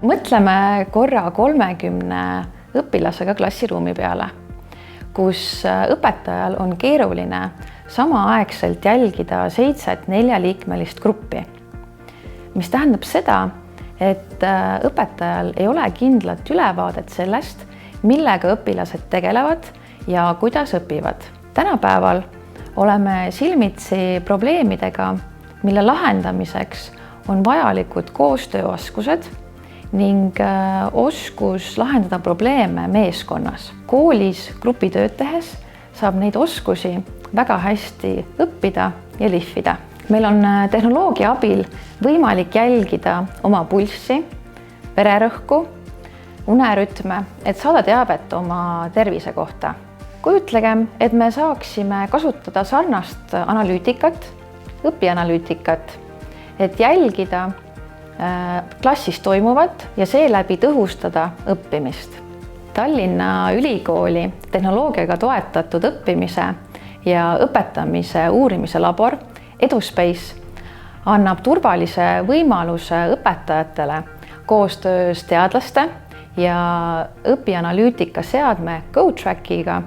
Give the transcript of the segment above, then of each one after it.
Mõtleme korra 30 õpilasega klassiruumi peale, kus õpetajal on keeruline samaaegselt jälgida 7 4-liikmelist gruppi, mis tähendab seda, et õpetajal ei ole kindlat ülevaadet sellest, millega õpilased tegelevad ja kuidas õpivad. Tänapäeval oleme silmitsi probleemidega, mille lahendamiseks on vajalikud koostööoskused ning oskus lahendada probleeme meeskonnas. Koolis grupitööd tehes saab neid oskusi väga hästi õppida ja lihvida. Meil on tehnoloogia abil võimalik jälgida oma pulssi, vererõhku, unerütme, et saada teavet oma tervise kohta. Kujutlegem, et me saaksime kasutada sarnast analüütikat, õpianalüütikat, et jälgida klassis toimuvat ja seeläbi tõhustada õppimist. Tallinna Ülikooli tehnoloogiaga toetatud õppimise ja õpetamise uurimise labor EduSpace annab turvalise võimaluse õpetajatele koostöös teadlaste ja õpianalüütika seadme GoTrackiga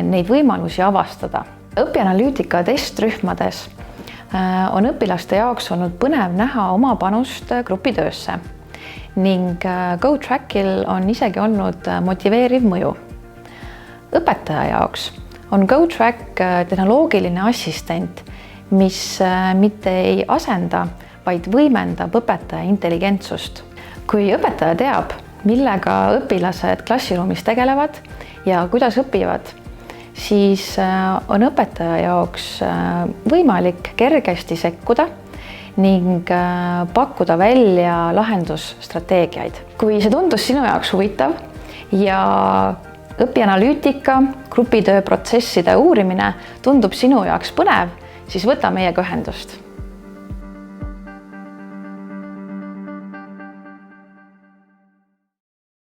neid võimalusi avastada. Õpianalüütika testrühmades on õpilaste jaoks olnud põnev näha oma panust grupitöösse ning GoTrackil on isegi olnud motiveeriv mõju. Õpetaja jaoks on GoTrack tehnoloogiline assistent, mis mitte ei asenda, vaid võimendab õpetaja intelligentsust. Kui õpetaja teab, millega õpilased klassiruumis tegelevad ja kuidas õpivad, siis on õpetaja jaoks võimalik kergesti sekkuda ning pakkuda välja lahendusstrateegiaid. Kui see tundus sinu jaoks huvitav ja õpianalüütika, grupitöö protsesside uurimine tundub sinu jaoks põnev, siis võta meiega ühendust.